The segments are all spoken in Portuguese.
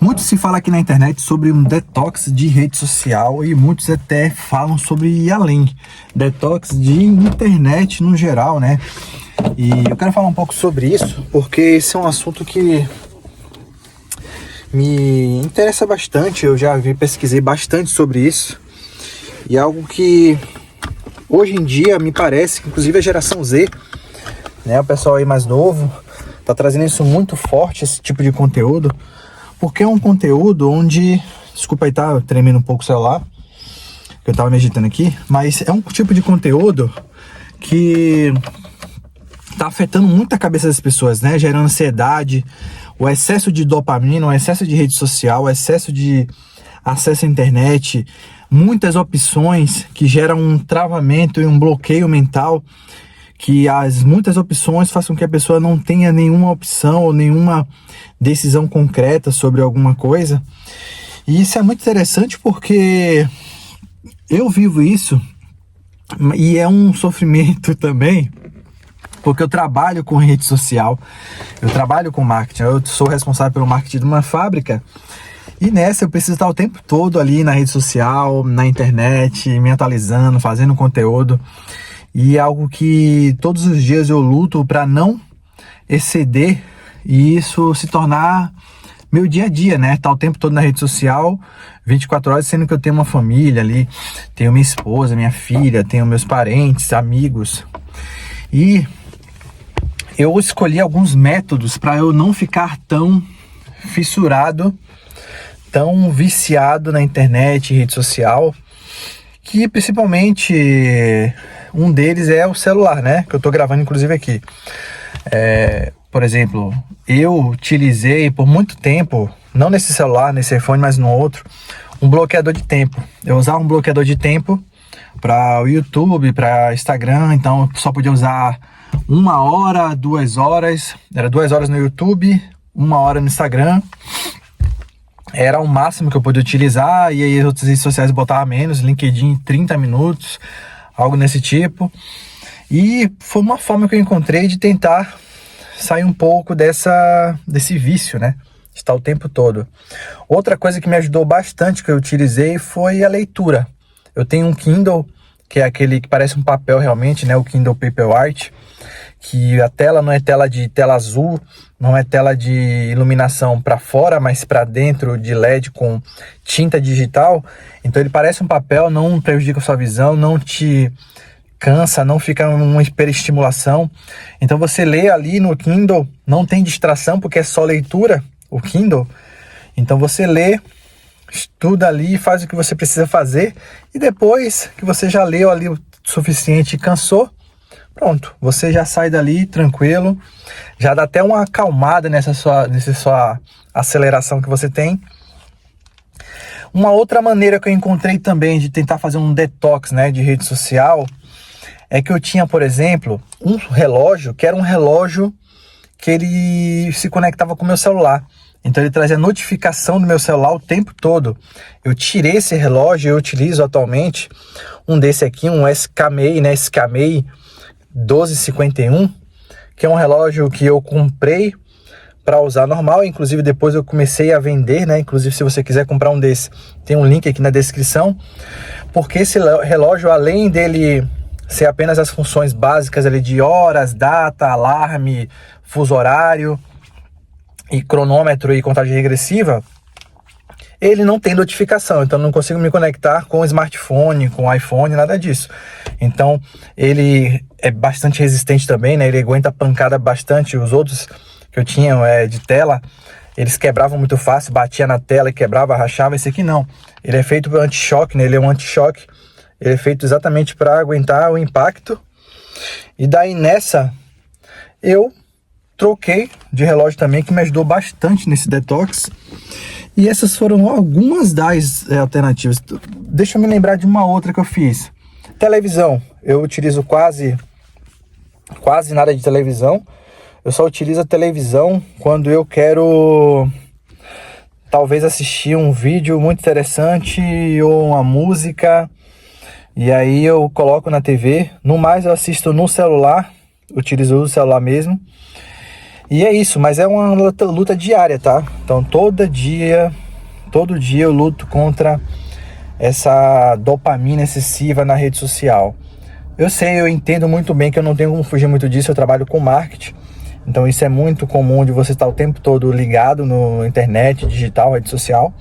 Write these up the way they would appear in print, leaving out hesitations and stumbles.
Muito se fala aqui na internet sobre um detox de rede social e muitos até falam sobre ir além. Detox de internet no geral, né? E eu quero falar um pouco sobre isso porque esse é um assunto que me interessa bastante. Eu já pesquisei bastante sobre isso e é algo que hoje em dia me parece que inclusive a geração Z, né, o pessoal aí mais novo, tá trazendo isso muito forte, esse tipo de conteúdo. Porque é um conteúdo onde... Desculpa aí, tá tremendo um pouco o celular, que eu tava me agitando aqui. Mas é um tipo de conteúdo que tá afetando muito a cabeça das pessoas, né? Gerando ansiedade, o excesso de dopamina, o excesso de rede social, o excesso de acesso à internet. Muitas opções que geram um travamento e um bloqueio mental. Que as muitas opções façam que a pessoa não tenha nenhuma opção ou nenhuma decisão concreta sobre alguma coisa. E isso é muito interessante porque eu vivo isso e é um sofrimento também, porque eu trabalho com rede social, eu trabalho com marketing, eu sou responsável pelo marketing de uma fábrica. E nessa eu preciso estar o tempo todo ali na rede social, na internet, me atualizando, fazendo conteúdo. E é algo que todos os dias eu luto para não exceder e isso se tornar meu dia a dia, né? Tá o tempo todo na rede social, 24 horas, sendo que eu tenho uma família ali, tenho minha esposa, minha filha, tenho meus parentes, amigos. E eu escolhi alguns métodos para eu não ficar tão fissurado, tão viciado na internet e rede social, que principalmente... Um deles é o celular, né? Que eu tô gravando inclusive aqui. Por exemplo, eu utilizei por muito tempo, não nesse celular, nesse iPhone, mas no outro, um bloqueador de tempo. Eu usava um bloqueador de tempo para o YouTube, para Instagram, então eu só podia usar 1 hora, 2 horas. Era 2 horas no YouTube, 1 hora no Instagram. Era o máximo que eu podia utilizar, e aí as outras redes sociais eu botava menos, LinkedIn 30 minutos, algo nesse tipo. E foi uma forma que eu encontrei de tentar sair um pouco desse vício, né? De estar o tempo todo. Outra coisa que me ajudou bastante, que eu utilizei, foi a leitura. Eu tenho um Kindle, que é aquele que parece um papel realmente, né? O Kindle Paperwhite, que a tela não é tela azul, não é tela de iluminação para fora, mas para dentro, de LED com tinta digital. Então ele parece um papel, não prejudica a sua visão, não te cansa, não fica uma hiperestimulação. Então você lê ali no Kindle, não tem distração porque é só leitura, o Kindle. Então você lê, estuda ali, faz o que você precisa fazer e depois que você já leu ali o suficiente e cansou, pronto, você já sai dali tranquilo, já dá até uma acalmada nessa sua aceleração que você tem. Uma outra maneira que eu encontrei também de tentar fazer um detox, né, de rede social, é que eu tinha, por exemplo, um relógio que era um relógio que ele se conectava com o meu celular. Então ele trazia notificação do meu celular o tempo todo. Eu tirei esse relógio e eu utilizo atualmente um desse aqui, um SKMEI, né, SKMEI 1251, que é um relógio que eu comprei para usar normal, inclusive depois eu comecei a vender, né? Inclusive se você quiser comprar um desse, tem um link aqui na descrição, porque esse relógio, além dele ser apenas as funções básicas ali de horas, data, alarme, fuso horário e cronômetro e contagem regressiva, ele não tem notificação, então não consigo me conectar com o smartphone, com o iPhone, nada disso. Então ele é bastante resistente também, né? Ele aguenta pancada bastante. Os outros que eu tinha de tela, eles quebravam muito fácil, batia na tela e quebrava, rachava. Esse aqui não, ele é feito para anti-choque, né? Ele é um anti-choque, ele é feito exatamente para aguentar o impacto. E daí nessa eu troquei de relógio também, que me ajudou bastante nesse detox. E essas foram algumas das alternativas. Deixa eu me lembrar de uma outra que eu fiz. Televisão. Eu utilizo quase nada de televisão. Eu só utilizo a televisão quando eu quero talvez assistir um vídeo muito interessante ou uma música. E aí eu coloco na TV. No mais eu assisto no celular. Utilizo o celular mesmo. E é isso, mas é uma luta diária, tá? Então todo dia eu luto contra essa dopamina excessiva na rede social. Eu sei, eu entendo muito bem que eu não tenho como fugir muito disso, eu trabalho com marketing. Então isso é muito comum de você estar o tempo todo ligado no internet, digital, rede social.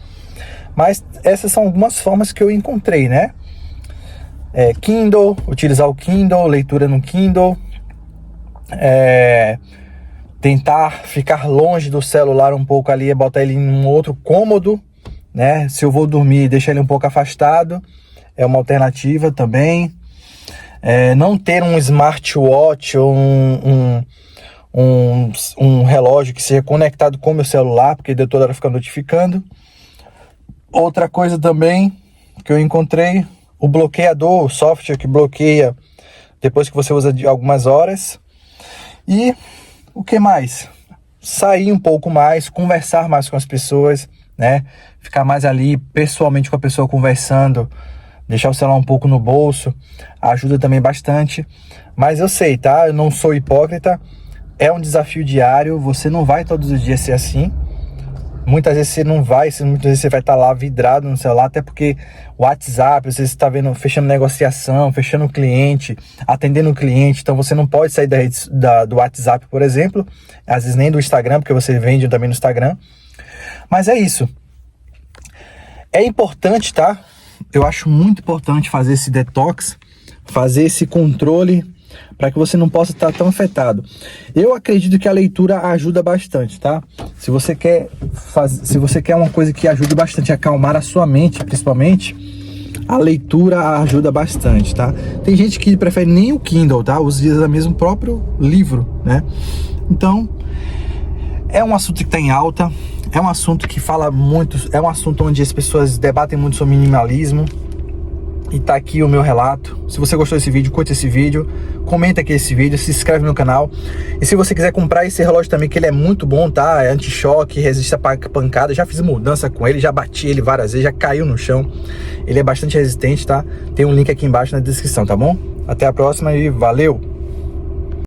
Mas essas são algumas formas que eu encontrei, né? Kindle, utilizar o Kindle, leitura no Kindle. Tentar ficar longe do celular um pouco ali, botar ele em um outro cômodo, né? Se eu vou dormir, deixar ele um pouco afastado, é uma alternativa também. Não ter um smartwatch ou um relógio que seja conectado com o meu celular, porque de toda hora fica notificando. Outra coisa também que eu encontrei, o bloqueador, o software que bloqueia depois que você usa de algumas horas. E o que mais? Sair um pouco mais, conversar mais com as pessoas, né? Ficar mais ali pessoalmente com a pessoa conversando, deixar o celular um pouco no bolso, ajuda também bastante. Mas eu sei, tá? Eu não sou hipócrita, é um desafio diário, você não vai todos os dias ser assim. Muitas vezes você não vai, muitas vezes você vai estar lá vidrado no celular, até porque o WhatsApp, você está vendo, fechando negociação, fechando cliente, atendendo o cliente, então você não pode sair do WhatsApp, por exemplo, às vezes nem do Instagram, porque você vende também no Instagram. Mas é isso. É importante, tá? Eu acho muito importante fazer esse detox, fazer esse controle, para que você não possa estar tão afetado. Eu acredito que a leitura ajuda bastante, tá? Se você quer uma coisa que ajude bastante a acalmar a sua mente, principalmente, a leitura ajuda bastante, tá? Tem gente que prefere nem o Kindle, tá? Usa mesmo o próprio livro, né? Então, é um assunto que está em alta, é um assunto que fala muito, é um assunto onde as pessoas debatem muito sobre minimalismo. E tá aqui o meu relato. Se você gostou desse vídeo, curte esse vídeo, comenta aqui esse vídeo, se inscreve no canal. E se você quiser comprar esse relógio também, que ele é muito bom, tá? É anti-choque, resiste a pancada. Já fiz mudança com ele, já bati ele várias vezes, já caiu no chão. Ele é bastante resistente, tá? Tem um link aqui embaixo na descrição, tá bom? Até a próxima e valeu!